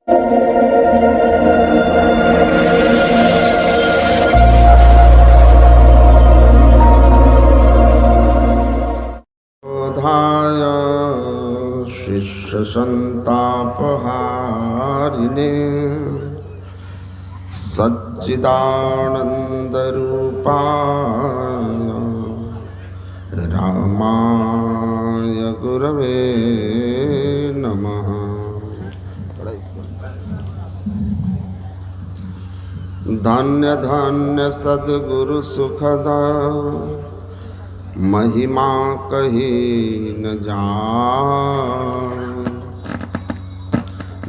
बोधाय शिष्य संतापहारिणे सच्चिदानंद रूपाय रामाय गुरवे नमः। धन्य धन्य सद्गुरु सुखद महिमा कही न जाए।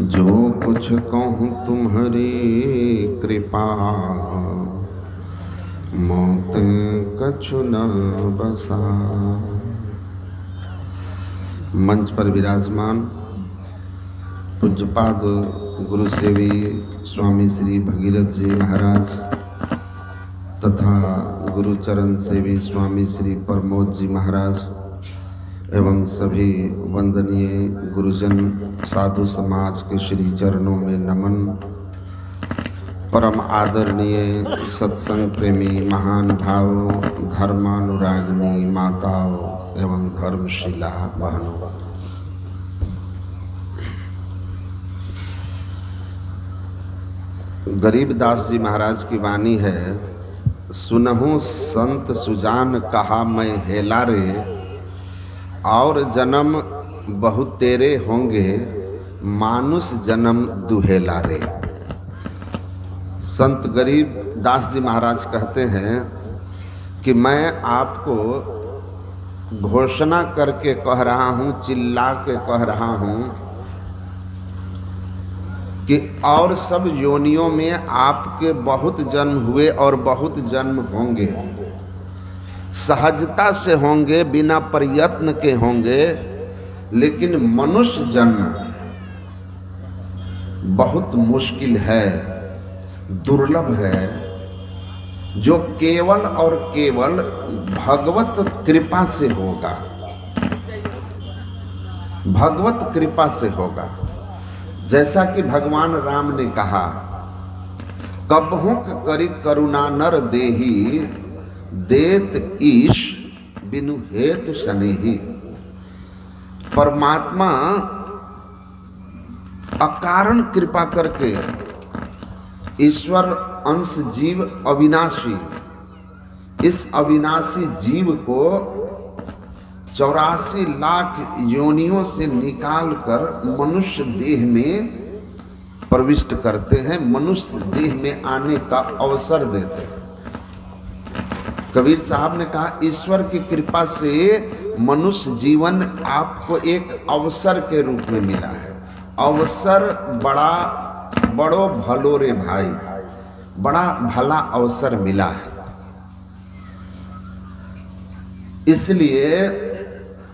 जो कुछ कहूँ तुम्हारी कृपा मौत कछु न बसा। मंच पर विराजमान पूज्यपाद गुरु सेवी स्वामी श्री भगीरथ जी महाराज तथा गुरुचरण सेवी स्वामी श्री प्रमोद जी महाराज एवं सभी वंदनीय गुरुजन साधु समाज के श्री चरणों में नमन। परम आदरणीय सत्संग प्रेमी महान भावों, धर्मानुरागिनी माताओं एवं धर्मशिला बहनों, गरीबदास जी महाराज की वाणी है, सुनहु संत सुजान कहा मैं हेला रे, और जन्म बहु तेरे होंगे मानुष जन्म दुहेला रे। संत गरीबदास जी महाराज कहते हैं कि मैं आपको घोषणा करके कह रहा हूँ, चिल्ला के कह रहा हूँ कि और सब योनियों में आपके बहुत जन्म हुए और बहुत जन्म होंगे, सहजता से होंगे, बिना प्रयत्न के होंगे, लेकिन मनुष्य जन्म बहुत मुश्किल है, दुर्लभ है, जो केवल और केवल भगवत कृपा से होगा, भगवत कृपा से होगा। जैसा कि भगवान राम ने कहा, कबहुँ करी करुणा नर देही, देत ईश बिनु हेतु सनेही। परमात्मा अकारण कृपा करके, ईश्वर अंश जीव अविनाशी, इस अविनाशी जीव को 84 लाख योनियों से निकालकर मनुष्य देह में प्रविष्ट करते हैं, मनुष्य देह में आने का अवसर देते हैं। कबीर साहब ने कहा, ईश्वर की कृपा से मनुष्य जीवन आपको एक अवसर के रूप में मिला है। अवसर बड़ो भलो रे भाई, बड़ा भला अवसर मिला है। इसलिए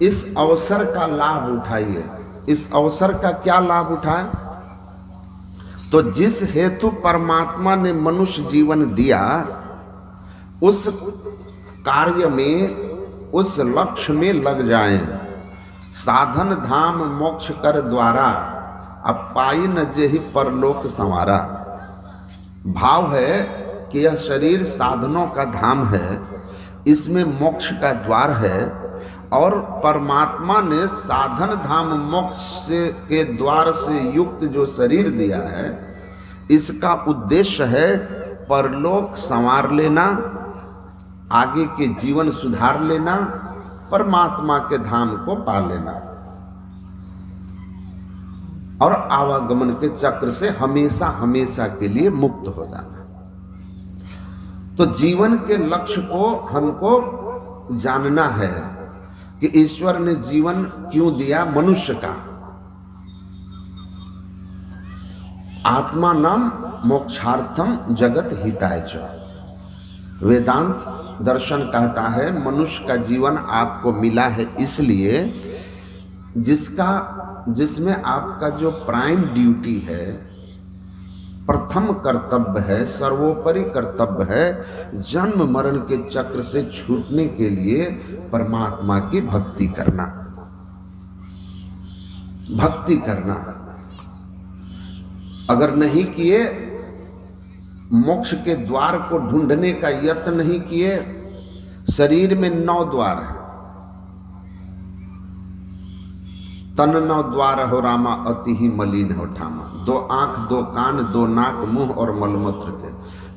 इस अवसर का लाभ उठाइए। इस अवसर का क्या लाभ उठाए? तो जिस हेतु परमात्मा ने मनुष्य जीवन दिया, उस कार्य में, उस लक्ष्य में लग जाएं। साधन धाम मोक्ष कर द्वारा, अब पाई न जेहि परलोक संवारा। भाव है कि यह शरीर साधनों का धाम है, इसमें मोक्ष का द्वार है, और परमात्मा ने साधन धाम मोक्ष से के द्वार से युक्त जो शरीर दिया है, इसका उद्देश्य है परलोक संवार लेना, आगे के जीवन सुधार लेना, परमात्मा के धाम को पा लेना और आवागमन के चक्र से हमेशा हमेशा के लिए मुक्त हो जाना। तो जीवन के लक्ष्य को हमको जानना है कि ईश्वर ने जीवन क्यों दिया मनुष्य का। आत्मा नाम मोक्षार्थम जगत हिताय च। वेदांत दर्शन कहता है मनुष्य का जीवन आपको मिला है इसलिए जिसमें आपका जो प्राइम ड्यूटी है, प्रथम कर्तव्य है, सर्वोपरि कर्तव्य है, जन्म मरण के चक्र से छूटने के लिए परमात्मा की भक्ति करना। भक्ति करना अगर नहीं किए, मोक्ष के द्वार को ढूंढने का यत्न नहीं किए, शरीर में 9 द्वार है। तन 9 द्वार हो रामा, अति ही मलिन हो ठामा। 2 आंख, 2 कान, 2 नाक, मुंह और मलमूत्र के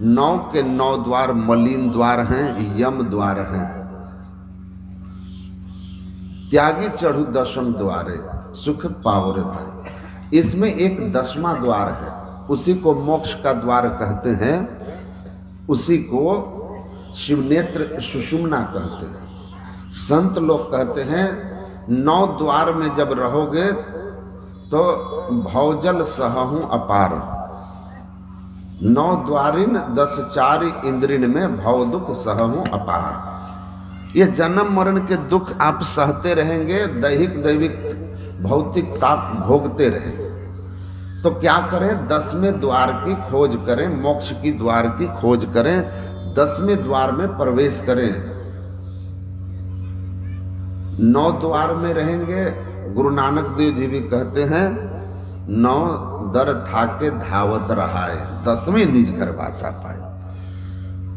9 के 9 द्वार मलिन द्वार हैं, यम द्वार हैं। त्यागी चढ़ू 10म द्वारे, सुख पाओ रे भाई। इसमें एक 10वां द्वार है, उसी को मोक्ष का द्वार कहते हैं, उसी को शिवनेत्र सुषुम्ना कहते हैं। संत लोग कहते हैं 9 द्वार में जब रहोगे तो भवजल सहहूं अपार। 9 द्वारिन 10 चारि इंद्रिन में भव दुख सहहूं अपार। ये जन्म मरण के दुख आप सहते रहेंगे, दैहिक दैविक भौतिक ताप भोगते रहेंगे। तो क्या करें, 10वें द्वार की खोज करें, मोक्ष की द्वार की खोज करें, 10वें द्वार में प्रवेश करें। 9 द्वार में रहेंगे, गुरु नानक देव जी भी कहते हैं 9 दर थाके धावत रहाए, 10वें निज घर वासा पाए।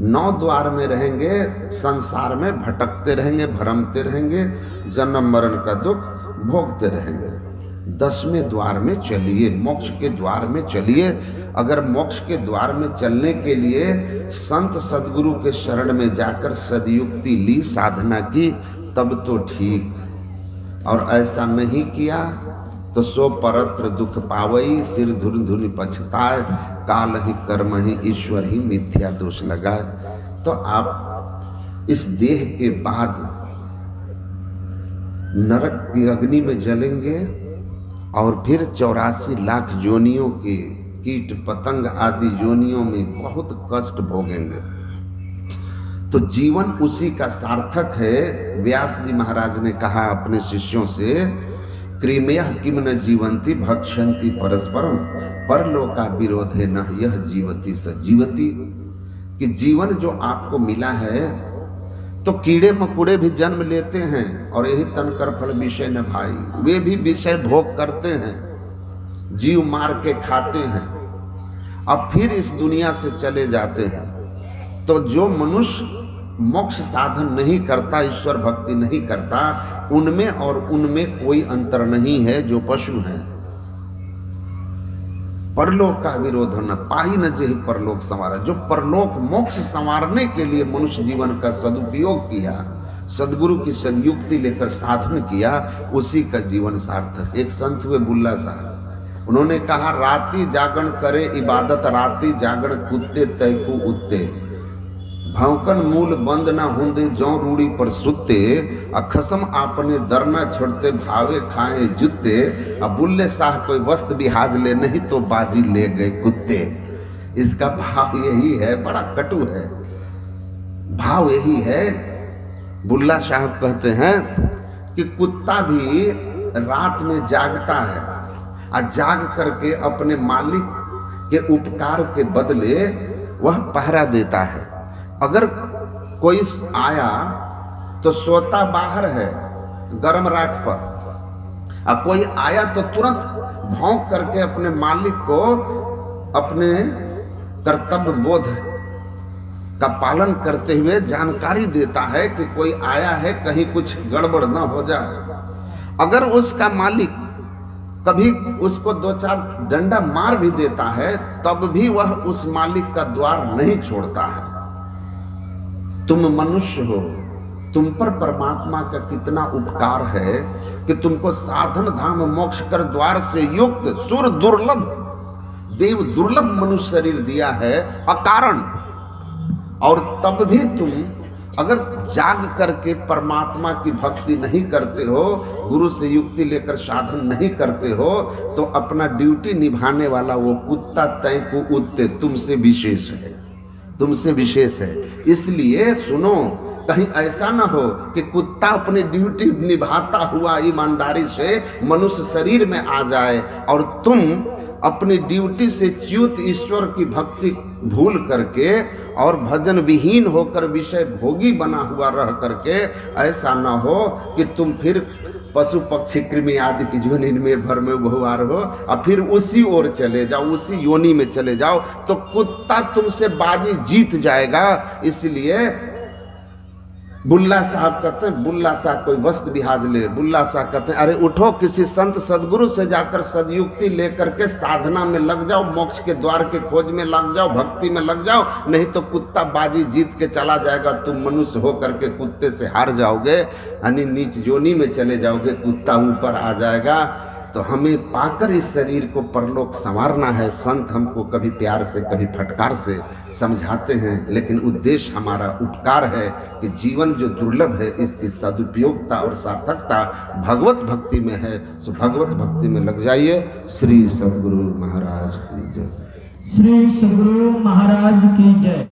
9 द्वार में रहेंगे, संसार में भटकते रहेंगे, भ्रमते रहेंगे, जन्म मरण का दुख भोगते रहेंगे। 10वें द्वार में चलिए, मोक्ष के द्वार में चलिए। अगर मोक्ष के द्वार में चलने के लिए संत सदगुरु के शरण में जाकर सदयुक्ति ली, साधना की, तब तो ठीक, और ऐसा नहीं किया तो सो परत्र दुख पावई, सिर धुन धुन पछताए, काल ही कर्म ही ईश्वर ही मिथ्या दोष लगाए। तो आप इस देह के बाद नरक की अग्नि में जलेंगे और फिर 84 लाख योनियों के कीट पतंग आदि योनियों में बहुत कष्ट भोगेंगे। तो जीवन उसी का सार्थक है। व्यास जी महाराज ने कहा अपने शिष्यों से, क्रीमयः किम न जीवंती भक्षन्ति परस्परम परलोका विरोधे न यह जीवती स जीवती। कि जीवन जो आपको मिला है, तो कीड़े मकुड़े भी जन्म लेते हैं और यही तनकर फल विषय न भाई, वे भी विषय भोग करते हैं, जीव मार के खाते हैं, अब फिर इस दुनिया से चले जाते हैं। तो जो मनुष्य मोक्ष साधन नहीं करता, ईश्वर भक्ति नहीं करता, उनमें और उनमें कोई अंतर नहीं है जो पशु हैं। परलोक का विरोध न पाही न जेहि परलोक संवारा। जो परलोक मोक्ष संवारने के लिए मनुष्य जीवन का सदुपयोग किया, सदगुरु की सदयुक्ति लेकर साधन किया, उसी का जीवन सार्थक। एक संत हुए बुल्ला साहब, उन्होंने कहा राती जागरण करे इबादत, राती जागरण कुत्ते तय को उत्ते, भौंकन मूल बंद ना होंदे जौ रूढ़ी पर सुते, अखसम आपने दरना छोड़ते भावे खाए जुत्ते। अब बुल्ले शाह कोई वस्त बिहाज ले, नहीं तो बाजी ले गए कुत्ते। इसका भाव यही है, बड़ा कटु है, भाव यही है। बुल्ला साहब कहते हैं कि कुत्ता भी रात में जागता है और जाग करके अपने मालिक के उपकार के बदले वह पहरा देता है। अगर कोई आया तो सोता बाहर है गर्म राख पर, और कोई आया तो तुरंत भौंक करके अपने मालिक को अपने कर्तव्य बोध का पालन करते हुए जानकारी देता है कि कोई आया है, कहीं कुछ गड़बड़ ना हो जाए। अगर उसका मालिक कभी उसको 2-4 डंडा मार भी देता है, तब भी वह उस मालिक का द्वार नहीं छोड़ता है। तुम मनुष्य हो, तुम पर परमात्मा का कितना उपकार है कि तुमको साधन धाम मोक्ष कर द्वार से युक्त सुर दुर्लभ देव दुर्लभ मनुष्य शरीर दिया है अकारण। और तब भी तुम अगर जाग करके परमात्मा की भक्ति नहीं करते हो, गुरु से युक्ति लेकर साधन नहीं करते हो, तो अपना ड्यूटी निभाने वाला वो कुत्ता तय को उत्ते तुमसे विशेष है, तुमसे विशेष है। इसलिए सुनो, कहीं ऐसा ना हो कि कुत्ता अपनी ड्यूटी निभाता हुआ ईमानदारी से मनुष्य शरीर में आ जाए और तुम अपनी ड्यूटी से च्युत ईश्वर की भक्ति भूल करके और भजन विहीन होकर विषय भोगी बना हुआ रह करके ऐसा ना हो कि तुम फिर पशु पक्षी कृमि आदि की योनि में भर में बहुवार हो और फिर उसी ओर चले जाओ, उसी योनि में चले जाओ, तो कुत्ता तुमसे बाजी जीत जाएगा। इसलिए बुल्ला साहब कहते हैं, बुल्ला साहब कोई वस्त्र बिहाज ले, बुल्ला साहब कहते हैं अरे उठो, किसी संत सदगुरु से जाकर सदयुक्ति लेकर के साधना में लग जाओ, मोक्ष के द्वार के खोज में लग जाओ, भक्ति में लग जाओ, नहीं तो कुत्ता बाजी जीत के चला जाएगा, तुम मनुष्य हो करके कुत्ते से हार जाओगे, यानी नीच योनि में चले जाओगे, कुत्ता ऊपर आ जाएगा। तो हमें पाकर इस शरीर को परलोक संवारना है। संत हमको कभी प्यार से कभी फटकार से समझाते हैं, लेकिन उद्देश्य हमारा उपकार है कि जीवन जो दुर्लभ है इसकी सदुपयोगता और सार्थकता भगवत भक्ति में है। सो भगवत भक्ति में लग जाइए। श्री सद्गुरु महाराज की जय। श्री सद्गुरु महाराज की जय।